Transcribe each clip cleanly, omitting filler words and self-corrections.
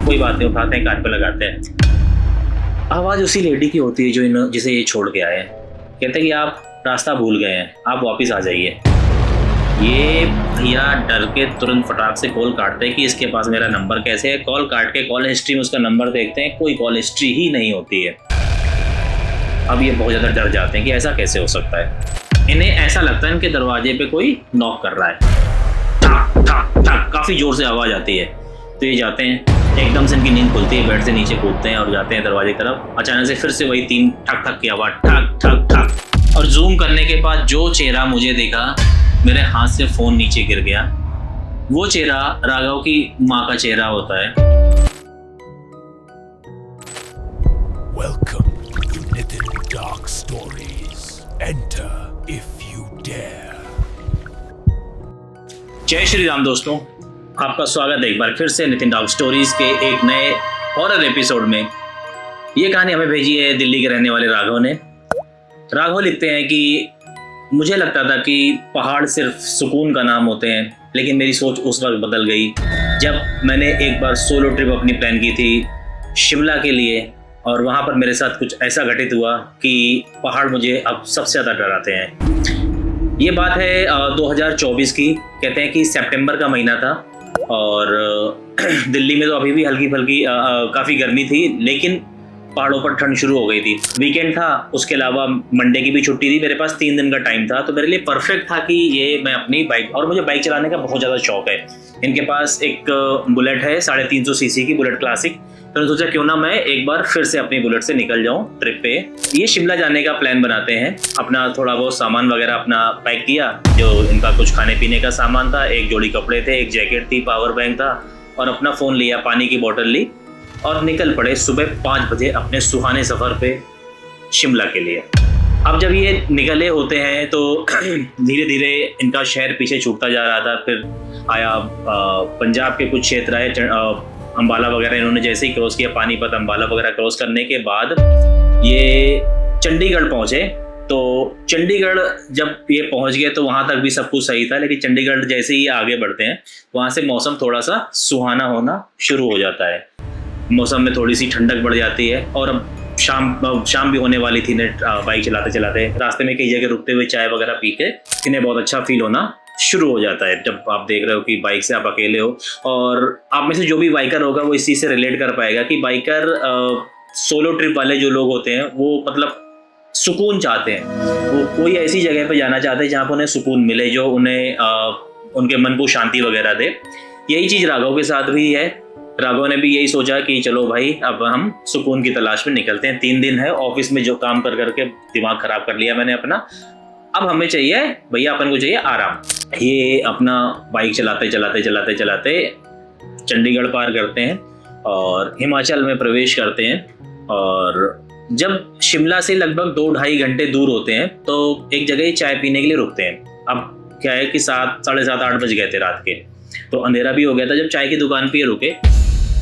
कोई बात नहीं, उठाते हैं, कान पे लगाते हैं। आवाज़ उसी लेडी की होती है जो जिसे ये छोड़ के आए हैं। कहते हैं कि आप रास्ता भूल गए हैं, आप वापस आ जाइए। ये भैया डर के तुरंत फटाक से कॉल काटते हैं कि इसके पास मेरा नंबर कैसे है। कॉल काट के कॉल हिस्ट्री में उसका नंबर देखते हैं, कोई कॉल हिस्ट्री ही नहीं होती है। अब ये बहुत ज़्यादा डर जाते हैं कि ऐसा कैसे हो सकता है। इन्हें ऐसा लगता है इनके दरवाजे पे कोई नॉक कर रहा है, ठक ठक ठक, काफ़ी ज़ोर से आवाज़ आती है। तो ये जाते हैं, एकदम से इनकी नींद खुलती है, बेड से नीचे कूदते हैं और जाते हैं दरवाजे की तरफ। अचानक से फिर से वही 3 ठक ठक की आवाज़, ठक ठक ठक। और जूम करने के बाद जो चेहरा मुझे दिखा, मेरे हाथ से फ़ोन नीचे गिर गया। वो चेहरा राघव की माँ का चेहरा होता है। Welcome to Nitin Dark Stories. Enter if you dare. जय श्री राम दोस्तों, आपका स्वागत है एक बार फिर से नितिन डार्क स्टोरीज के एक नए हॉरर एपिसोड में। ये कहानी हमें भेजी है दिल्ली के रहने वाले राघव ने। राघव लिखते हैं कि मुझे लगता था कि पहाड़ सिर्फ सुकून का नाम होते हैं, लेकिन मेरी सोच उस वक्त बदल गई जब मैंने एक बार सोलो ट्रिप अपनी प्लान की थी शिमला के लिए, और वहाँ पर मेरे साथ कुछ ऐसा घटित हुआ कि पहाड़ मुझे अब सबसे ज़्यादा डराते हैं। ये बात है 2024 की। कहते हैं कि सितंबर का महीना था और दिल्ली में तो अभी भी हल्की फुल्की काफ़ी गर्मी थी, लेकिन पहाड़ों पर ठंड शुरू हो गई थी। वीकेंड था, उसके अलावा मंडे की भी छुट्टी थी। मेरे पास 3 दिन का टाइम था, तो मेरे लिए परफेक्ट था कि ये मैं अपनी बाइक, और मुझे बाइक चलाने का बहुत ज़्यादा शौक है। इनके पास एक बुलेट है 350 सीसी की बुलेट क्लासिक। तो मैंने सोचा क्यों ना मैं एक बार फिर से अपनी बुलेट से निकल जाऊं ट्रिप पे। ये शिमला जाने का प्लान बनाते हैं। अपना थोड़ा बहुत सामान वगैरह अपना पैक किया, जो इनका कुछ खाने पीने का सामान था, एक जोड़ी कपड़े थे, एक जैकेट थी, पावर बैंक था, और अपना फ़ोन लिया, पानी की बोतल ली, और निकल पड़े सुबह 5 बजे अपने सुहाने सफ़र पे शिमला के लिए। अब जब ये निकले होते हैं तो धीरे धीरे इनका शहर पीछे छूटता जा रहा था। फिर आया पंजाब के कुछ क्षेत्र आए, अम्बाला वगैरह इन्होंने जैसे ही क्रॉस किया, पानीपत अम्बाला वगैरह क्रॉस करने के बाद ये चंडीगढ़ पहुँचे। तो चंडीगढ़ जब ये पहुँच गए तो वहाँ तक भी सब कुछ सही था, लेकिन चंडीगढ़ जैसे ही आगे बढ़ते हैं वहाँ से मौसम थोड़ा सा सुहाना होना शुरू हो जाता है। मौसम में थोड़ी सी ठंडक बढ़ जाती है, और अब शाम भी होने वाली थी। बाइक चलाते चलाते रास्ते में कई जगह रुकते हुए चाय वगैरह पी के इन्हें बहुत अच्छा फील होना शुरू हो जाता है। जब आप देख रहे हो कि बाइक से आप अकेले हो, और आप में से जो भी बाइकर होगा वो इस चीज़ से रिलेट कर पाएगा कि बाइकर सोलो ट्रिप वाले जो लोग होते हैं वो मतलब सुकून चाहते हैं। वो कोई ऐसी जगह पे जाना चाहते हैं जहाँ पर उन्हें सुकून मिले, जो उन्हें उनके मन को शांति वगैरह दे। यही चीज़ राघव के साथ भी है। राघव ने भी यही सोचा कि चलो भाई, अब हम सुकून की तलाश में निकलते हैं। 3 दिन है, ऑफिस में जो काम कर करके दिमाग खराब कर लिया मैंने अपना। अब हमें चाहिए भैया, अपन को चाहिए आराम। ये अपना बाइक चलाते चलाते चलाते चलाते चंडीगढ़ पार करते हैं और हिमाचल में प्रवेश करते हैं। और जब शिमला से लगभग 2-2.5 घंटे दूर होते हैं तो एक जगह चाय पीने के लिए रुकते हैं। अब क्या है कि 7, साढ़े 7, 8 बज गए थे रात के, तो अंधेरा भी हो गया था। जब चाय की दुकान पे रुके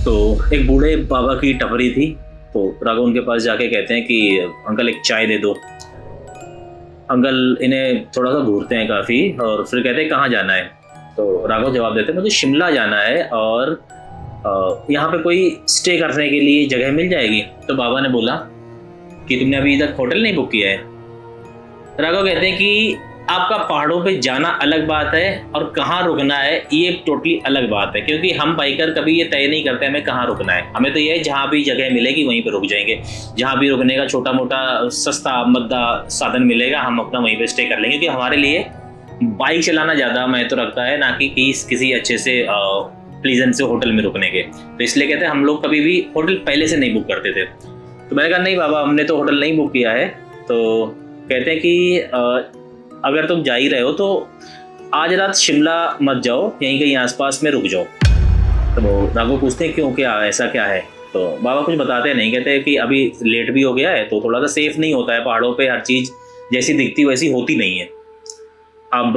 तो एक बूढ़े बाबा की टपरी थी। तो राघव उनके पास जाके कहते हैं कि अंकल एक चाय दे दो। अंकल इन्हें थोड़ा सा घूरते हैं काफ़ी, और फिर कहते हैं कहाँ जाना है। तो राघव जवाब देते हैं मुझे शिमला जाना है, और यहाँ पे कोई स्टे करने के लिए जगह मिल जाएगी। तो बाबा ने बोला कि तुमने अभी तक होटल नहीं बुक किया है। राघव कहते हैं कि आपका पहाड़ों पे जाना अलग बात है और कहाँ रुकना है ये टोटली अलग बात है, क्योंकि हम बाइकर कभी ये तय नहीं करते हमें कहाँ रुकना है। हमें तो ये है जहाँ भी जगह मिलेगी वहीं पे रुक जाएंगे। जहाँ भी रुकने का छोटा मोटा सस्ता मद्दा साधन मिलेगा हम अपना वहीं पे स्टे कर लेंगे, क्योंकि हमारे लिए बाइक चलाना ज़्यादा महत्व रखता है, ना कि किसी अच्छे से प्लीजेंट से होटल में रुकने के। तो इसलिए कहते हैं हम लोग कभी भी होटल पहले से नहीं बुक करते थे। तो मैंने कहा नहीं बाबा, हमने तो होटल नहीं बुक किया है। तो कहते हैं कि अगर तुम जा ही रहे हो तो आज रात शिमला मत जाओ, यहीं कहीं आसपास में रुक जाओ। तो राघव पूछते हैं क्यों, क्या ऐसा क्या है। तो बाबा कुछ बताते नहीं, कहते हैं कि अभी लेट भी हो गया है तो थोड़ा सा सेफ नहीं होता है, पहाड़ों पे हर चीज़ जैसी दिखती वैसी होती नहीं है। अब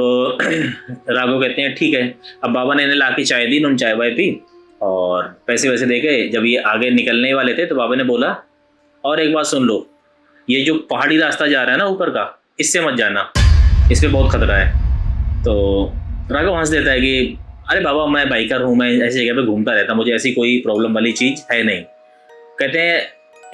राघव कहते हैं ठीक है। अब बाबा ने इन्हें ला के चाय दी, इन्होंने चाय वाय पी और पैसे वैसे दे के जब ये आगे निकलने वाले थे तो बाबा ने बोला और एक बात सुन लो, ये जो पहाड़ी रास्ता जा रहा है ना ऊपर का, इससे मत जाना, इस पे बहुत खतरा है। तो राघव हंस देता है कि अरे बाबा मैं बाइकर हूँ, मैं ऐसी जगह पे घूमता रहता, मुझे ऐसी कोई प्रॉब्लम वाली चीज़ है नहीं। कहते हैं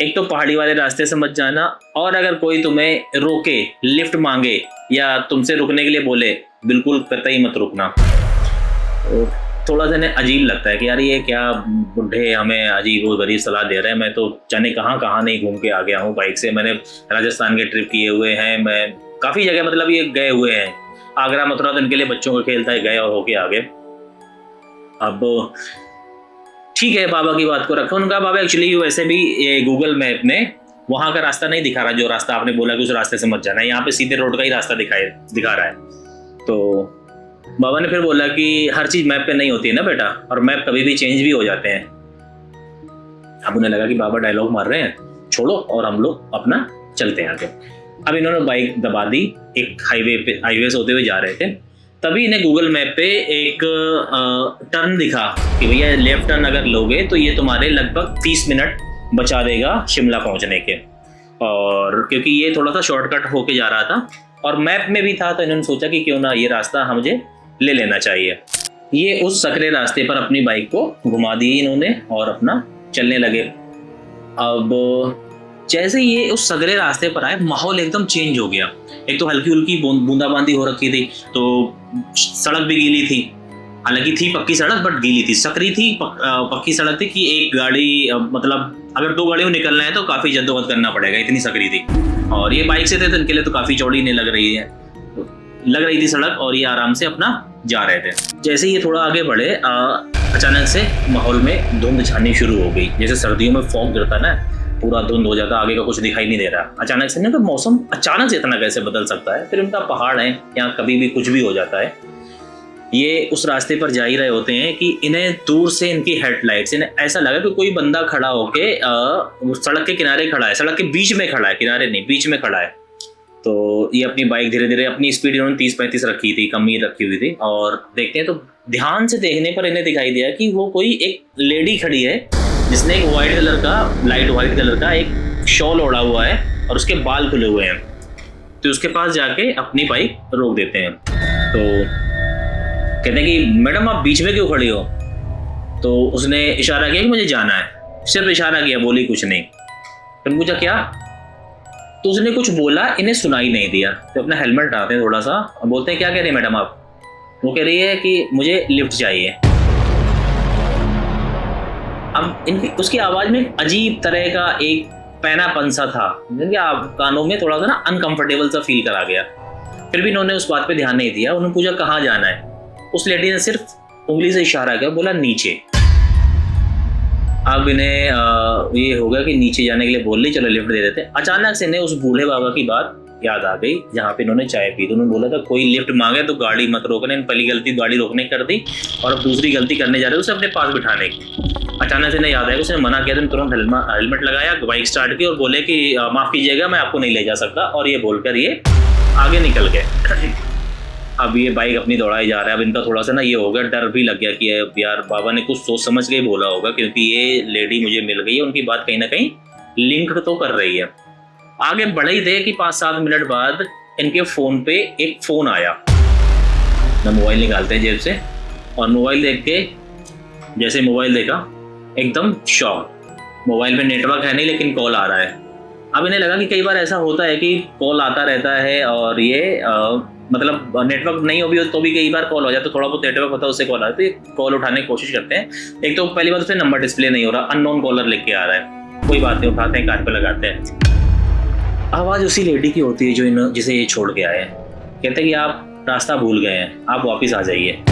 एक तो पहाड़ी वाले रास्ते से मत जाना, और अगर कोई तुम्हें रोके, लिफ्ट मांगे या तुमसे रुकने के लिए बोले, बिल्कुल कतई मत रुकना। तो थोड़ा सा इन्हें अजीब लगता है कि यार ये क्या बूढ़े हमें अजीब व गरीब सलाह दे रहे हैं। मैं तो जाने कहाँ कहाँ नहीं घूम के आ गया हूँ बाइक से। मैंने राजस्थान के ट्रिप किए हुए हैं, मैं काफ़ी जगह मतलब ये गए हुए हैं। आगरा मथुरा तो इनके लिए बच्चों का खेल था, गए और होके आ गए। अब ठीक है, बाबा की बात को रखो। उनका बाबा एक्चुअली वैसे भी ये गूगल मैप में वहाँ का रास्ता नहीं दिखा रहा, जो रास्ता आपने बोला कि उस रास्ते से मत जाना है, यहाँ पे सीधे रोड का ही रास्ता दिखा रहा है। तो बाबा ने फिर बोला कि हर चीज़ मैप पे नहीं होती है ना बेटा, और मैप कभी भी चेंज भी हो जाते हैं। अब उन्हें लगा कि बाबा डायलॉग मार रहे हैं, छोड़ो और हम लोग अपना चलते हैं आगे। अब इन्होंने बाइक दबा दी, एक हाईवे से होते हुए जा रहे थे, तभी इन्हें गूगल मैप पे एक टर्न दिखा कि भैया लेफ्ट टर्न अगर लोगे तो ये तुम्हारे लगभग 30 मिनट बचा देगा शिमला पहुंचने के। और क्योंकि ये थोड़ा सा शॉर्टकट होके जा रहा था और मैप में भी था, तो इन्होंने सोचा कि क्यों ना ये रास्ता मुझे ले लेना चाहिए। ये उस सकरे रास्ते पर अपनी बाइक को घुमा दी इन्होंने और अपना चलने लगे। अब जैसे ये उस सगरे रास्ते पर आए, माहौल एकदम चेंज हो गया। एक तो हल्की हल्की बूंदाबांदी हो रखी थी, तो सड़क भी गीली थी, हालांकि थी पक्की सड़क बट गीली थी, सकरी थी, पक्की सड़क थी कि एक गाड़ी मतलब अगर 2 गाड़ियों निकलना है तो काफी जद्दोजहद करना पड़ेगा, इतनी सकरी थी। और ये बाइक से थे तो इनके लिए तो काफी चौड़ी नहीं लग रही थी सड़क, और ये आराम से अपना जा रहे थे। जैसे ये थोड़ा आगे बढ़े, अचानक से माहौल में धुंध छानी शुरू हो गई। जैसे सर्दियों में फॉग गिरता ना, पूरा धुंध हो जाता, आगे का कुछ दिखाई नहीं दे रहा। अचानक से ना, तो मौसम अचानक से इतना कैसे बदल सकता है। फिर उनका पहाड़ है, यहाँ कभी भी कुछ भी हो जाता है। ये उस रास्ते पर जा ही रहे होते हैं कि इन्हें दूर से इनकी हेडलाइट्स, इन्हें ऐसा लगा कि कोई बंदा खड़ा होके सड़क के किनारे खड़ा है, सड़क के बीच में खड़ा है, किनारे नहीं बीच में खड़ा है। तो ये अपनी बाइक धीरे धीरे, अपनी स्पीड इन्होंने 30-35 रखी थी, कम ही रखी हुई थी। और देखते हैं तो ध्यान से देखने पर इन्हें दिखाई दिया कि वो कोई एक लेडी खड़ी है जिसने एक वाइट कलर का, लाइट वाइट कलर का एक शॉल ओढ़ा हुआ है और उसके बाल खुले हुए हैं। तो उसके पास जाके अपनी बाइक रोक देते हैं। तो कहते हैं कि मैडम आप बीच में क्यों खड़ी हो? तो उसने इशारा किया कि मुझे जाना है, सिर्फ इशारा किया, बोली कुछ नहीं। फिर पूछा क्या? तो उसने कुछ बोला, इन्हें सुनाई नहीं दिया। तो अपना हेलमेट हटाते हैं थोड़ा सा और बोलते हैं क्या कह रही है मैडम आप? वो कह रही है कि मुझे लिफ्ट चाहिए। अब इनकी उसकी आवाज़ में अजीब तरह का एक पैनापन सा था, जिनके कानों में थोड़ा सा ना अनकंफर्टेबल सा फील करा गया। फिर भी इन्होंने उस बात पे ध्यान नहीं दिया। उन्होंने पूछा कहाँ जाना है? उस लेडी ने सिर्फ उंगली से इशारा किया, बोला नीचे। अब इन्हें ये होगा कि नीचे जाने के लिए बोल ली, चलो लिफ्ट दे देते। अचानक से इन्हें उस बूढ़े बाबा की बात याद आ गई जहाँ पे इन्होंने चाय पी। तो उन्होंने बोला था कोई लिफ्ट मांगे तो गाड़ी मत रोकना। पहली गलती गाड़ी रोकने की कर दी और अब दूसरी गलती करने जा रहे उसे अपने पास बिठाने की। अचानक से इन्हें याद आया, उसने मना किया। तो तुरंत हेलमेट लगाया, बाइक स्टार्ट की और बोले कि माफ़ कीजिएगा मैं आपको नहीं ले जा सकता, और ये बोलकर ये आगे निकल गए। अब ये बाइक अपनी दौड़ाई जा रहा है। अब इनका थोड़ा सा ना ये हो गया, डर भी लग गया कि यार बाबा ने कुछ सोच समझ के बोला होगा, क्योंकि ये लेडी मुझे मिल गई है, उनकी बात कहीं ना कहीं लिंक तो कर रही है। आगे बढ़े ही थे कि 5-7 मिनट बाद इनके फ़ोन पे एक फ़ोन आया। ना मोबाइल निकालते हैं जेब से, और मोबाइल देख के जैसे मोबाइल देखा एकदम शॉक। मोबाइल में नेटवर्क है नहीं, लेकिन कॉल आ रहा है। अब इन्हें लगा कि कई बार ऐसा होता है कि कॉल आता रहता है और ये मतलब नेटवर्क नहीं हो भी तो भी कई बार कॉल हो जाता है, थोड़ा बहुत नेटवर्क होता है उससे कॉल आता है। तो कॉल उठाने की कोशिश करते हैं। एक तो पहली बात उससे नंबर डिस्प्ले नहीं हो रहा, अननोन कॉलर लिख के आ रहा है। कोई बात नहीं, उठाते हैं, कान पे लगाते हैं। आवाज़ उसी लेडी की होती है जो जिसे ये छोड़ के आए हैं। कहते हैं कि आप रास्ता भूल गए हैं, आप वापस आ जाइए।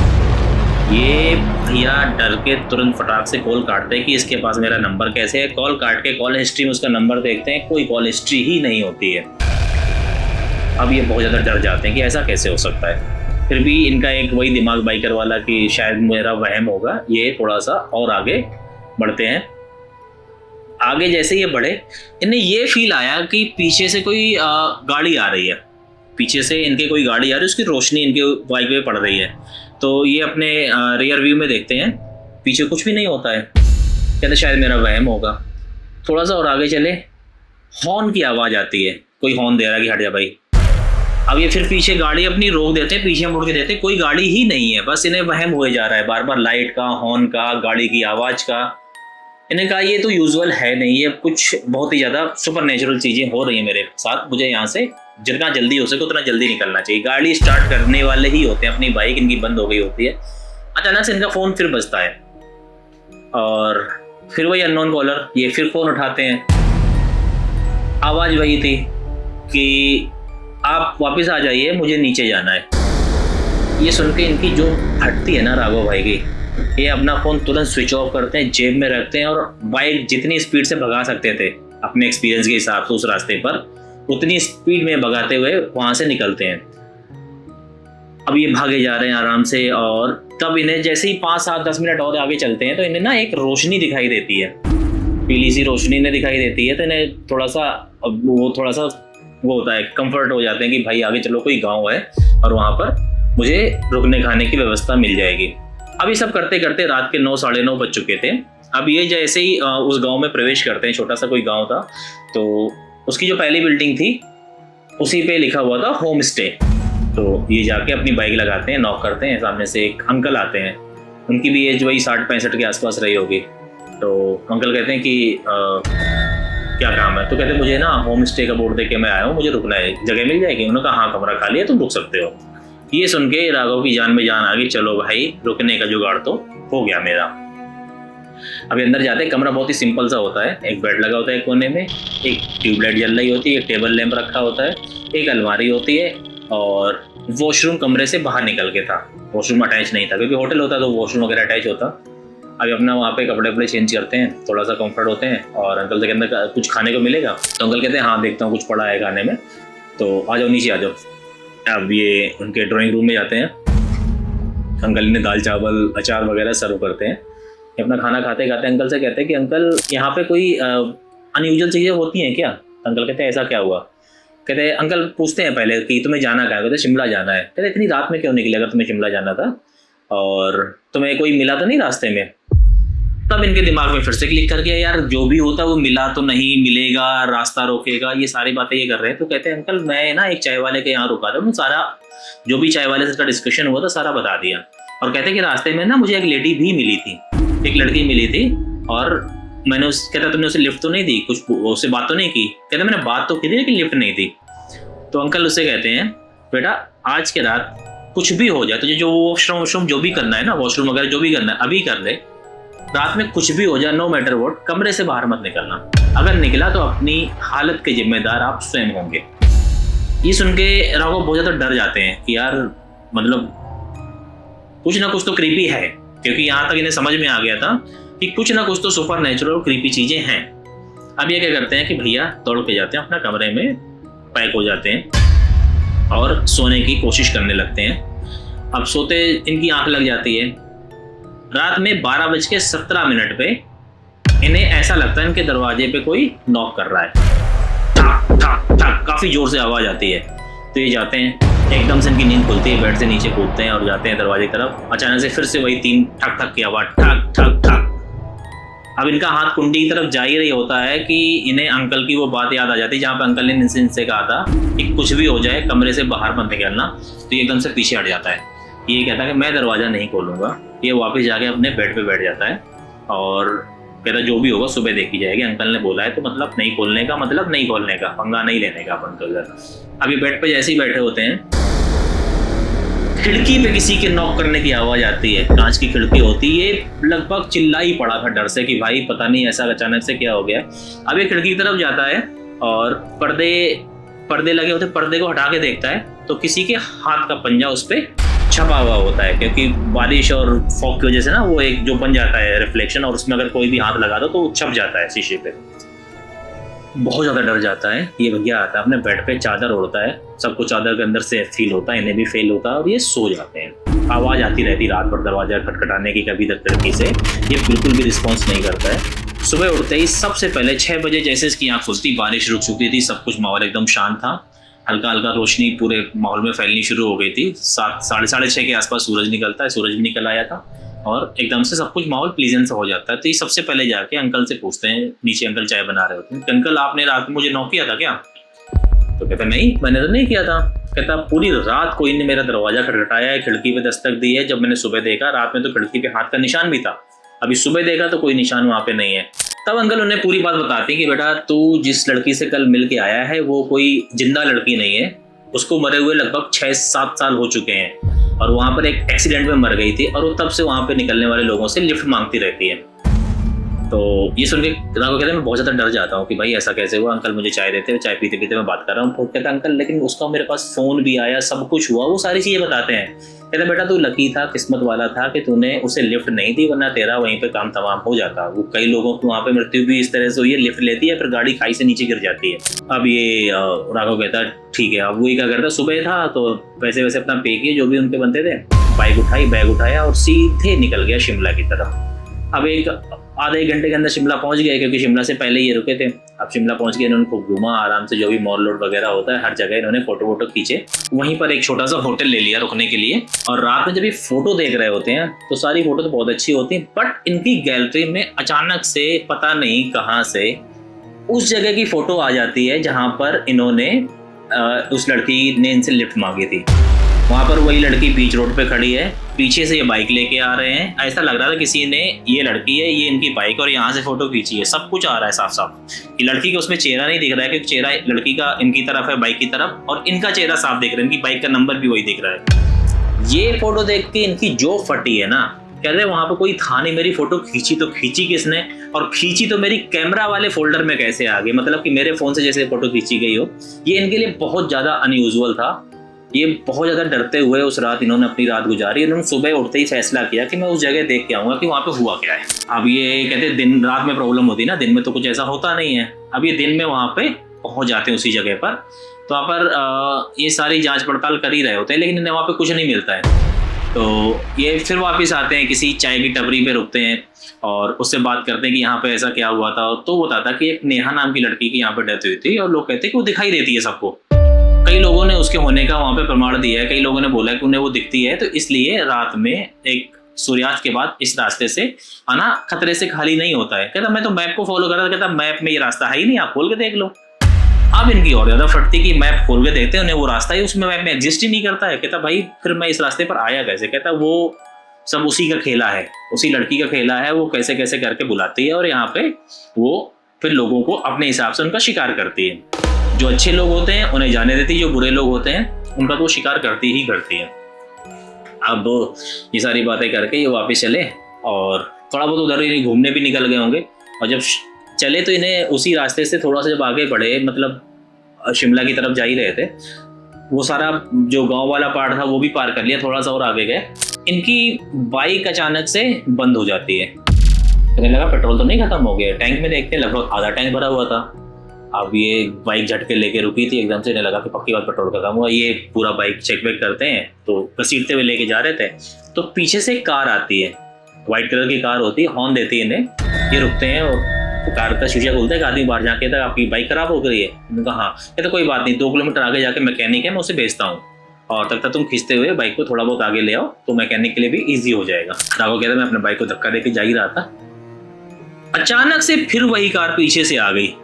ये भैया डर के तुरंत फटाक से कॉल काटते हैं कि इसके पास मेरा नंबर कैसे है। कॉल काट के कॉल हिस्ट्री में उसका नंबर देखते हैं, कोई कॉल हिस्ट्री ही नहीं होती है। अब ये बहुत ज़्यादा डर जाते हैं कि ऐसा कैसे हो सकता है। फिर भी इनका एक वही दिमाग बाइकर वाला कि शायद मेरा वहम होगा। ये थोड़ा सा और आगे बढ़ते हैं। आगे जैसे ये बढ़े, इन्हें ये फील आया कि पीछे से कोई गाड़ी आ रही है। पीछे से इनके कोई गाड़ी आ रही है, उसकी रोशनी इनके बाइक पे पड़ रही है। तो ये अपने रियर व्यू में देखते हैं, पीछे कुछ भी नहीं होता है। कहते शायद मेरा वहम होगा। थोड़ा सा और आगे चले, हॉर्न की आवाज़ आती है, कोई हॉर्न दे रहा है कि हट जा भाई। अब ये फिर पीछे गाड़ी अपनी रोक देते हैं, पीछे मुड़ के देते हैं, कोई गाड़ी ही नहीं है, बस इन्हें वहम हुए जा रहा है बार बार लाइट का, हॉर्न का, गाड़ी की आवाज़ का। इन्हें कहा ये तो यूजुअल है नहीं, ये कुछ बहुत ही ज़्यादा सुपर नेचुरल चीज़ें हो रही हैं मेरे साथ, मुझे यहाँ से जितना जल्दी हो सके उतना जल्दी निकलना चाहिए। गाड़ी स्टार्ट करने वाले ही होते हैं, अपनी बाइक इनकी बंद हो गई होती है, अचानक से इनका फ़ोन फिर बजता है और फिर वही अननोन कॉलर, ये फिर फ़ोन उठाते हैं। आवाज़ वही थी कि आप वापस आ जाइए, मुझे नीचे जाना है। ये सुन के इनकी जो हटती है ना राघव भाई की, ये अपना फ़ोन तुरंत स्विच ऑफ करते हैं, जेब में रखते हैं और बाइक जितनी स्पीड से भगा सकते थे अपने एक्सपीरियंस के हिसाब से उस रास्ते पर, उतनी स्पीड में भगाते हुए वहाँ से निकलते हैं। अब ये भागे जा रहे हैं आराम से और तब इन्हें जैसे ही 5-7-10 मिनट और आगे चलते हैं तो इन्हें ना एक रोशनी दिखाई देती है, पीली सी रोशनी इन्हें दिखाई देती है। तो इन्हें थोड़ा सा वो होता है, कंफर्ट हो जाते हैं कि भाई आगे चलो कोई गांव है और वहाँ पर मुझे रुकने खाने की व्यवस्था मिल जाएगी। अब ये सब करते करते रात के 9-9:30 बज चुके थे। अब ये जैसे ही उस गांव में प्रवेश करते हैं, छोटा सा कोई गांव था, तो उसकी जो पहली बिल्डिंग थी उसी पे लिखा हुआ था होम स्टे। तो ये जाके अपनी बाइक लगाते हैं, नॉक करते हैं, सामने से एक अंकल आते हैं, उनकी भी एज वही 60-65 के आसपास रही होगी। तो अंकल कहते हैं कि क्या काम है? तो कहते हैं मुझे ना होम स्टे का बोर्ड देख के मैं आया हूँ, मुझे रुकना है, जगह मिल जाएगी? उन्होंने कहा हाँ कमरा खाली है, तुम रुक सकते हो। ये सुन के राघव की जान में जान आ गई, चलो भाई रुकने का जुगाड़ तो हो गया मेरा। अभी अंदर जाते हैं, कमरा बहुत ही सिंपल सा होता है, एक बेड लगा होता है कोने में, एक ट्यूबलाइट जल रही होती है, एक टेबल लैंप रखा होता है, एक अलमारी होती है और वॉशरूम कमरे से बाहर निकल के था। वॉशरूम अटैच नहीं था क्योंकि होटल होता तो वॉशरूम वगैरह अटैच होता। अभी अपना वहाँ पे कपड़े वपड़े चेंज करते हैं, थोड़ा सा कंफर्ट होते हैं और अंकल से कहते हैं कुछ खाने को मिलेगा? तो अंकल कहते हैं हाँ देखता हूँ कुछ पड़ा है खाने में, तो आ जाओ नीचे आ जाओ। अब ये उनके ड्राइंग रूम में जाते हैं, अंकल ने दाल चावल अचार वगैरह सर्व करते हैं। अपना खाना खाते खाते अंकल से कहते हैं कि अंकल यहाँ पे कोई अनयूजुअल चीज़ें होती हैं क्या? अंकल कहते हैं ऐसा क्या हुआ? कहते हैं अंकल पूछते हैं पहले कि तुम्हें जाना कहाँ है? कहते शिमला जाना है। कहते इतनी रात में क्यों निकले अगर तुम्हें शिमला जाना था और तुम्हें कोई मिला तो नहीं रास्ते में? तब इनके दिमाग में फिर से क्लिक कर गया, यार जो भी होता वो मिला तो नहीं, मिलेगा, रास्ता रोकेगा, ये सारी बातें ये कर रहे हैं। तो कहते हैं अंकल मैं ना एक चाय वाले के यहाँ रुका था, मैं सारा जो भी चाय वाले से इसका डिस्कशन हुआ था सारा बता दिया। और कहते हैं कि रास्ते में ना मुझे एक लेडी भी मिली थी, एक लड़की मिली थी और मैंने कहता तुमने उसे लिफ्ट तो नहीं दी, कुछ उससे बात तो नहीं की? कहते मैंने बात तो की थी लेकिन लिफ्ट नहीं दी। तो अंकल उससे कहते हैं बेटा आज के रात कुछ भी हो जाए, तुझे जो वॉशरूम जो भी करना है ना, वॉशरूम वगैरह जो भी करना है अभी कर ले, रात में कुछ भी हो जाए नो मैटर व्हाट, कमरे से बाहर मत निकलना, अगर निकला तो अपनी हालत के जिम्मेदार आप स्वयं होंगे। ये सुन के राघव बहुत ज़्यादा डर जाते हैं कि यार मतलब कुछ ना कुछ तो क्रीपी है, क्योंकि यहाँ तक इन्हें समझ में आ गया था कि कुछ ना कुछ तो सुपर नेचुरल क्रीपी चीज़ें हैं। अब ये क्या करते हैं कि भैया दौड़ के जाते हैं अपना कमरे में, पैक हो जाते हैं और सोने की कोशिश करने लगते हैं। अब सोते इनकी आंख लग जाती है, रात में 12:17 पे इन्हें ऐसा लगता है इनके दरवाजे पे कोई नॉक कर रहा है, ठक ठक ठक, काफ़ी जोर से आवाज़ आती है। तो ये जाते हैं, एकदम से इनकी नींद खुलती है, बेड से नीचे कूदते हैं और जाते हैं दरवाजे की तरफ। अचानक से फिर से वही 3 ठक ठक की आवाज़, ठक ठक ठक। अब इनका हाथ कुंडी की तरफ जा ही रही होता है कि इन्हें अंकल की वो बात याद आ जाती है जहाँ पे अंकल ने इनसे कहा था कि कुछ भी हो जाए कमरे से बाहर मत निकलना। तो ये एकदम से पीछे हट जाता है, ये कहता है कि मैं दरवाज़ा नहीं खोलूँगा। ये वापस जाके अपने बेड पे बैठ जाता है और कहता जो भी होगा सुबह देखी जाएगी, अंकल ने बोला है तो मतलब नहीं खोलने का, मतलब नहीं खोलने का, पंगा नहीं लेने का अपन तो इधर। अभी बेड पे जैसे ही बैठे होते हैं, खिड़की पे किसी के नॉक करने की आवाज़ आती है। कांच की खिड़की होती है, ये लगभग चिल्ला ही पड़ा था डर से कि भाई पता नहीं ऐसा अचानक से क्या हो गया। अब ये खिड़की की तरफ जाता है और पर्दे लगे होते, पर्दे को हटा के देखता है तो किसी के हाथ का पंजा उस पर छपा हुआ होता है, क्योंकि बारिश और फॉग की वजह से ना वो एक जो बन जाता है रिफ्लेक्शन, और उसमें अगर कोई भी हाथ लगा दो तो वो छप जाता है शीशे पे। बहुत ज़्यादा डर जाता है। ये भैया आता है अपने बेड पे, चादर ओढ़ता है, सबको चादर के अंदर से फील होता है, इन्हें भी फील होता है और ये सो जाते हैं। आवाज़ आती रहती रात भर दरवाजा खटखटाने की कभी तक खिड़की से, ये बिल्कुल भी रिस्पॉन्स नहीं करता है। सुबह उठते ही सबसे पहले 6 बजे जैसे इसकी आँख खुलती, बारिश रुक चुकी थी, सब कुछ माहौल एकदम शांत था, हल्का हल्का रोशनी पूरे माहौल में फैलनी शुरू हो गई थी। 7-6:30 के आसपास सूरज निकलता है, सूरज भी निकल आया था और एकदम से सब कुछ माहौल प्लीजेंट सा हो जाता है। तो ये सबसे पहले जाके अंकल से पूछते हैं, नीचे अंकल चाय बना रहे होते हैं, अंकल आपने रात में मुझे नॉक किया था क्या? तो कहते नहीं मैंने तो नहीं किया था। कहता पूरी रात कोई ने मेरा दरवाजा खटखटाया है, खिड़की पे दस्तक दी है। जब मैंने सुबह देखा, रात में तो खिड़की पे हाथ का निशान भी था, अभी सुबह देखा तो कोई निशान वहाँ पे नहीं है। तब अंकल उन्हें पूरी बात बताते कि बेटा तू जिस लड़की से कल मिल के आया है वो कोई जिंदा लड़की नहीं है, उसको मरे हुए लगभग 6-7 साल हो चुके हैं और वहाँ पर एक एक्सीडेंट में मर गई थी और वो तब से वहाँ पे निकलने वाले लोगों से लिफ्ट मांगती रहती है। तो ये सुन के राघव कहते हैं मैं बहुत ज़्यादा डर जाता हूँ कि भाई ऐसा कैसे हुआ। अंकल मुझे चाय देते हैं, चाय पीते पीते मैं बात कर रहा हूँ। तो कहता अंकल लेकिन उसका मेरे पास फ़ोन भी आया, सब कुछ हुआ, वो सारी चीज़ें बताते हैं। कहता बेटा तू लकी था, किस्मत वाला था कि तूने उसे लिफ्ट नहीं दी, वरना तेरा वहीं पे काम तमाम हो जाता। वो कई लोगों की वहाँ पे मृत्यु भी इस तरह से हुई है, लिफ्ट लेती है फिर गाड़ी खाई से नीचे गिर जाती है। अब ये राघव कहता ठीक है। अब वही क्या करता, सुबह था तो पैसे वैसे अपना पे किए जो भी उनके बनते थे, बाइक उठाई, बैग उठाया और सीधे निकल गया शिमला की तरफ। अब एक आधे एक घंटे के अंदर शिमला पहुंच गए, क्योंकि शिमला से पहले ये रुके थे। अब शिमला पहुंच गए, इन्होंने खूब घूमा आराम से, जो भी मॉल रोड वगैरह होता है हर जगह इन्होंने फोटो वोटो खींचे। वहीं पर एक छोटा सा होटल ले लिया रुकने के लिए। और रात में जब ये फोटो देख रहे होते हैं तो सारी फोटो तो बहुत अच्छी होती है, बट इनकी गैलरी में अचानक से पता नहीं कहाँ से उस जगह की फोटो आ जाती है जहाँ पर इन्होंने उस लड़की ने इनसे लिफ्ट मांगी थी। वहाँ पर वही लड़की बीच रोड पे खड़ी है, पीछे से ये बाइक लेके आ रहे हैं। ऐसा लग रहा था किसी ने, ये लड़की है, ये इनकी बाइक और यहाँ से फोटो खींची है। सब कुछ आ रहा है साफ साफ। ये लड़की का उसमें चेहरा नहीं दिख रहा है, क्योंकि चेहरा लड़की का इनकी तरफ है, बाइक की तरफ, और इनका चेहरा साफ दिख रहा है, इनकी बाइक का नंबर भी वही दिख रहा है। ये फोटो देख के इनकी जो फटी है ना, कह रहे वहाँ पर कोई था नहीं, मेरी फोटो खींची तो खींची किसने, और खींची तो मेरी कैमरा वाले फोल्डर में कैसे आ गई, मतलब कि मेरे फोन से जैसे फोटो खींची गई हो। ये इनके लिए बहुत ज्यादा अनयूजुअल था। ये बहुत ज़्यादा डरते हुए उस रात इन्होंने अपनी रात गुजारी। इन्होंने सुबह उठते ही फैसला किया कि मैं उस जगह देख के आऊँगा कि वहाँ पे हुआ क्या है। अब ये कहते दिन रात में प्रॉब्लम होती ना, दिन में तो कुछ ऐसा होता नहीं है। अब ये दिन में वहाँ पे पहुँच जाते हैं उसी जगह पर। तो वहाँ पर ये सारी जांच पड़ताल कर ही रहे होते हैं, लेकिन इन्हें वहाँ पे कुछ नहीं मिलता है। तो ये फिर वापस आते हैं, किसी चाय की टपरी पे रुकते हैं और उससे बात करते हैं कि यहाँ पे ऐसा क्या हुआ था। तो वो बताता कि एक नेहा नाम की लड़की की यहाँ पे डेथ हुई थी और लोग कहते हैं कि वो दिखाई देती है सबको। कई लोगों ने उसके होने का वहाँ पे प्रमाण दिया है, कई लोगों ने बोला कि उन्हें वो दिखती है। तो इसलिए रात में एक सूर्यास्त के बाद इस रास्ते से आना खतरे से खाली नहीं होता है। कहता मैं तो मैप को फॉलो कर रहा था, कहता मैप में ये रास्ता है ही नहीं, आप खोल के देख लो। अब इनकी और ज्यादा फटती कि मैप खोल के देखते हैं, उन्हें वो रास्ता ही उसमें मैप में एग्जिस्ट ही नहीं करता है। कहता भाई फिर मैं इस रास्ते पर आया कैसे। कहता वो सब उसी का खेला है, उसी लड़की का खेला है, वो कैसे कैसे करके बुलाती है और यहाँ पे वो फिर लोगों को अपने हिसाब से उनका शिकार करती है। जो अच्छे लोग होते हैं उन्हें जाने देती है, जो बुरे लोग होते हैं उनका तो शिकार करती ही करती है। अब ये सारी बातें करके ये वापस चले और थोड़ा बहुत उधर ही घूमने भी निकल गए होंगे। और जब चले तो इन्हें उसी रास्ते से थोड़ा सा जब आगे बढ़े, मतलब शिमला की तरफ जा ही रहे थे, वो सारा जो गांव वाला पार्ट था वो भी पार कर लिया, थोड़ा सा और आगे गए, इनकी बाइक अचानक से बंद हो जाती है। कहने लगा पेट्रोल तो नहीं खत्म हो गया। टैंक में देखते हैं लगभग आधा टैंक भरा हुआ था। अब ये बाइक झटके लेके रुकी थी, एकदम से इन्हें लगा कि पक्की बात पेट्रोल खत्म हुआ। ये पूरा बाइक चेक वेक करते हैं तो घसीटते हुए लेके जा रहे थे, तो पीछे से एक कार आती है, व्हाइट कलर की कार होती है, हॉर्न देती है इन्हें। ये रुकते हैं और कार का शीशा खोलता है, एक आदमी बाहर जाके था आपकी बाइक खराब हो गई है। उन्होंने कहा हाँ। ये तो कोई बात नहीं, 2 किलोमीटर आगे जाके मैकेनिक है, मैं उसे भेजता हूँ और तब तक तुम खींचते हुए बाइक को थोड़ा बहुत आगे ले आओ तो मैकेनिक के लिए भी ईजी हो जाएगा। राघव कहता मैं अपने बाइक को धक्का देके जा ही रहा था, अचानक से फिर वही कार पीछे से आ गई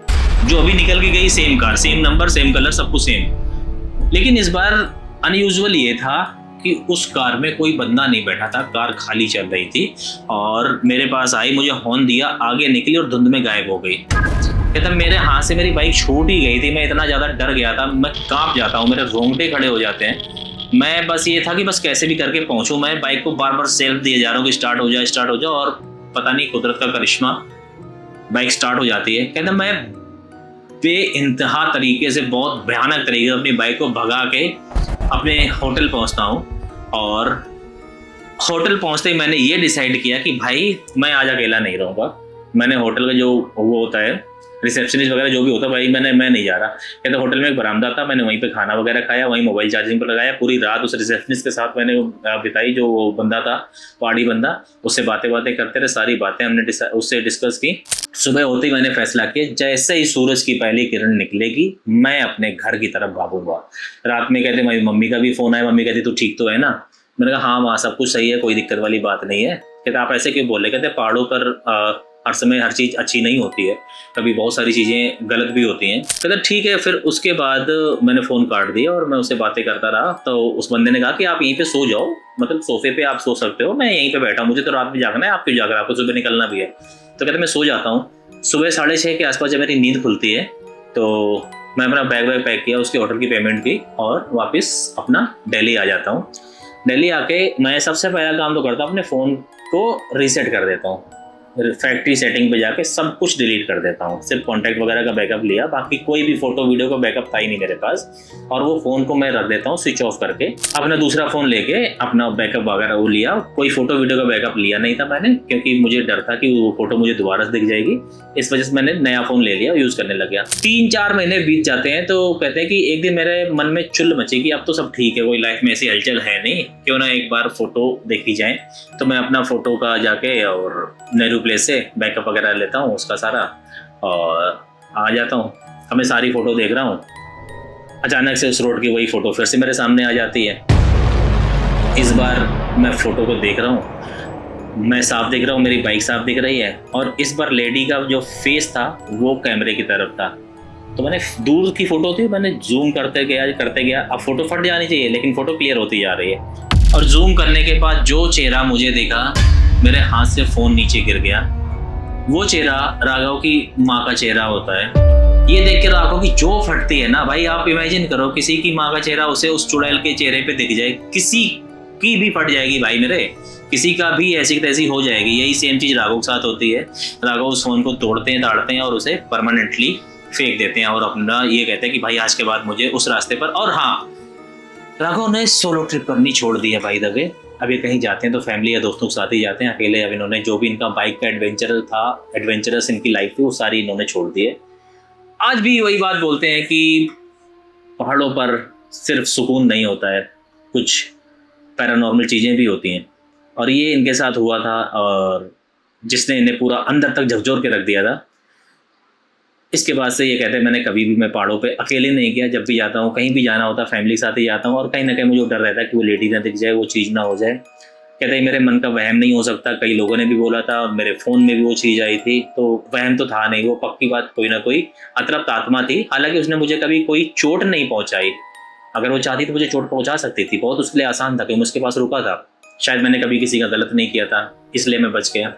जो अभी निकल के गई। Same car, same number, same colour, सब कुछ सेम। लेकिन इस बार अनयूजुअल ये था कि उस कार में कोई बंदा नहीं बैठा था, कार खाली चल रही थी और मेरे पास आई, मुझे हॉर्न दिया, आगे निकली और धुंध में गायब हो गई। कहता मेरे हाथ से मेरी बाइक छूट ही गई थी, मैं इतना ज़्यादा डर गया था, मैं कांप जाता हूँ, मेरे रोंगटे खड़े हो जाते हैं। मैं बस ये था कि बस कैसे भी करके पहुँचूँ। मैं बाइक को बार बार सेल्फ दिए जा रहा हूँ कि स्टार्ट हो जाए, स्टार्ट हो जाए, और पता नहीं कुदरत का करिश्मा, बाइक स्टार्ट हो जाती है। कहता मैं बेइंतहा तरीके से, बहुत भयानक तरीके से अपनी बाइक को भगा के अपने होटल पहुंचता हूं। और होटल पहुंचते ही मैंने ये डिसाइड किया कि भाई मैं आज अकेला नहीं रहूँगा। मैंने होटल का जो वो होता है रिसेप्शनिस्ट वगैरह जो भी होता है, भाई मैं नहीं जा रहा। कहते होटल में एक बरामदा था, मैंने वहीं पे खाना वगैरह खाया, वहीं मोबाइल चार्जिंग पर लगाया। पूरी रात उस रिसेप्शनिस्ट के साथ मैंने बिताई, जो वो बंदा था पहाड़ी बंदा, उससे बातें करते रहे, सारी बातें हमने उससे डिस्कस की। सुबह होते ही मैंने फैसला किया जैसे ही सूरज की पहली किरण निकलेगी मैं अपने घर की तरफ भागूंगा। रात में कहते मेरी मम्मी का भी फोन आया, मम्मी कहती तू ठीक तो है ना। मैंने कहा हाँ माँ सब कुछ सही है, कोई दिक्कत वाली बात नहीं है। कहते आप ऐसे क्यों बोले। कहते पहाड़ों पर हर समय हर चीज़ अच्छी नहीं होती है, कभी बहुत सारी चीज़ें गलत भी होती हैं। कहता ठीक है। फिर उसके बाद मैंने फ़ोन काट दिया और मैं उससे बातें करता रहा। तो उस बंदे ने कहा कि आप यहीं पे सो जाओ, मतलब सोफे पे आप सो सकते हो, मैं यहीं पे बैठा हूँ, मुझे तो रात में जागना है, आप क्यों जाग रहे हैं, आपको सुबह निकलना भी है। तो कहते मैं सो जाता हूँ। सुबह 6:30 के आसपास जब मेरी नींद खुलती है तो मैं अपना बैग वैग पैक किया, उसके होटल की पेमेंट की और वापस अपना दिल्ली आ जाता हूँ। दिल्ली आके मैं सबसे पहला काम तो करता हूँ, अपने फ़ोन को रीसेट कर देता हूँ। फैक्ट्री सेटिंग पे जाके सब कुछ डिलीट कर देता हूँ। सिर्फ कॉन्टैक्ट वगैरह का बैकअप लिया, बाकी कोई भी फोटो वीडियो का बैकअप था ही नहीं मेरे पास। और वो फ़ोन को मैं रख देता हूँ स्विच ऑफ करके। अपना दूसरा फ़ोन लेके अपना बैकअप वगैरह वो लिया। कोई फोटो वीडियो का बैकअप लिया नहीं था मैंने, क्योंकि मुझे डर था कि वो फोटो मुझे दोबारा से दिख जाएगी। इस वजह से मैंने नया फ़ोन ले लिया, यूज़ करने लग गया। 3-4 महीने बीत जाते हैं तो कहते हैं कि एक दिन मेरे मन में चुल मची कि अब तो सब ठीक है, कोई लाइफ में ऐसी हलचल है नहीं, क्यों ना एक बार फोटो देखी जाए। तो मैं अपना फोटो का जाके और नेहरू प्लेस से बैकअप वगैरह लेता हूँ उसका सारा और आ जाता हूँ। अब मैं सारी फ़ोटो देख रहा हूँ, अचानक से उस रोड की वही फ़ोटो फिर से मेरे सामने आ जाती है। इस बार मैं फ़ोटो को देख रहा हूँ, मैं साफ देख रहा हूँ, मेरी बाइक साफ दिख रही है और इस बार लेडी का जो फेस था वो कैमरे की तरफ था। तो मैंने दूर की फ़ोटो थी, मैंने जूम करते गया। अब फ़ोटो फट जानी चाहिए लेकिन फ़ोटो क्लियर होती जा रही है। और जूम करने के बाद जो चेहरा मुझे दिखा, मेरे हाथ से फ़ोन नीचे गिर गया। वो चेहरा राघव की माँ का चेहरा होता है। ये देख के राघव की जो फटती है ना भाई, आप इमेजिन करो किसी की माँ का चेहरा उसे उस चुड़ैल के चेहरे पे दिख जाए, किसी की भी फट जाएगी भाई मेरे, किसी का भी ऐसी तैसी हो जाएगी। यही सेम चीज़ राघव के साथ होती है। राघव उस फ़ोन को तोड़ते हैं, दाड़ते हैं और उसे परमानेंटली फेंक देते हैं और अपना ये कहते हैं कि भाई आज के बाद मुझे उस रास्ते पर। और हाँ, राघव ने सोलो ट्रिप करनी छोड़ दी है भाई द वे। अब ये कहीं जाते हैं तो फैमिली या दोस्तों के साथ ही जाते हैं, अकेले अब इन्होंने जो भी इनका बाइक का एडवेंचर था, एडवेंचरस इनकी लाइफ थी, वो सारी इन्होंने छोड़ दी है। आज भी वही बात बोलते हैं कि पहाड़ों पर सिर्फ सुकून नहीं होता है, कुछ पैरानॉर्मल चीज़ें भी होती हैं और ये इनके साथ हुआ था और जिसने इन्हें पूरा अंदर तक झकझोर के रख दिया था। इसके बाद से ये कहते हैं मैंने कभी भी मैं पहाड़ों पे अकेले नहीं गया, जब भी जाता हूँ कहीं भी जाना होता है फैमिली के साथ ही जाता हूँ और कहीं ना कहीं मुझे डर रहता है कि वो लेडी ना दिख जाए, वो चीज़ ना हो जाए। कहते हैं मेरे मन का वहम नहीं हो सकता, कई लोगों ने भी बोला था, मेरे फ़ोन में भी वो चीज़ आई थी, तो वहम तो था नहीं, वो पक्की बात कोई ना कोई अतरप्त आत्मा थी। हालांकि उसने मुझे कभी कोई चोट नहीं पहुँचाई, अगर वो चाहती तो मुझे चोट पहुँचा सकती थी, बहुत उसके लिए आसान था क्योंकि उसके पास रुका था। शायद मैंने कभी किसी का गलत नहीं किया था, इसलिए मैं बच गया।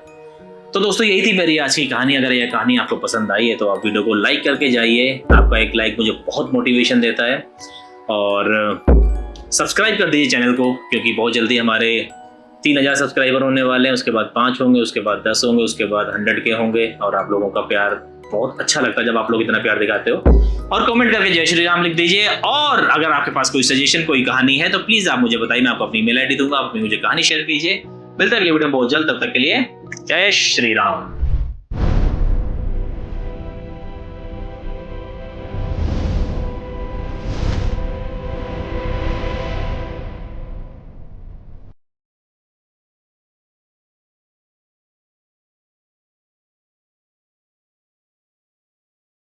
तो दोस्तों यही थी मेरी आज की कहानी। अगर यह कहानी आपको पसंद आई है तो आप वीडियो को लाइक करके जाइए, आपका एक लाइक मुझे बहुत मोटिवेशन देता है। और सब्सक्राइब कर दीजिए चैनल को, क्योंकि बहुत जल्दी हमारे 3000 सब्सक्राइबर होने वाले हैं, उसके बाद 5 होंगे, उसके बाद 10 होंगे, उसके बाद 100 के होंगे। और आप लोगों का प्यार बहुत अच्छा लगता है जब आप लोग इतना प्यार दिखाते हो। और कमेंट करके जय श्री राम लिख दीजिए। और अगर आपके पास कोई सजेशन, कोई कहानी है तो प्लीज़ आप मुझे बताइए, मैं आपको अपनी मेल ID दूंगा, आप मुझे कहानी शेयर कीजिए। मिलते हैं अगले वीडियो में बहुत जल्द, तब तक के लिए जय श्री राम।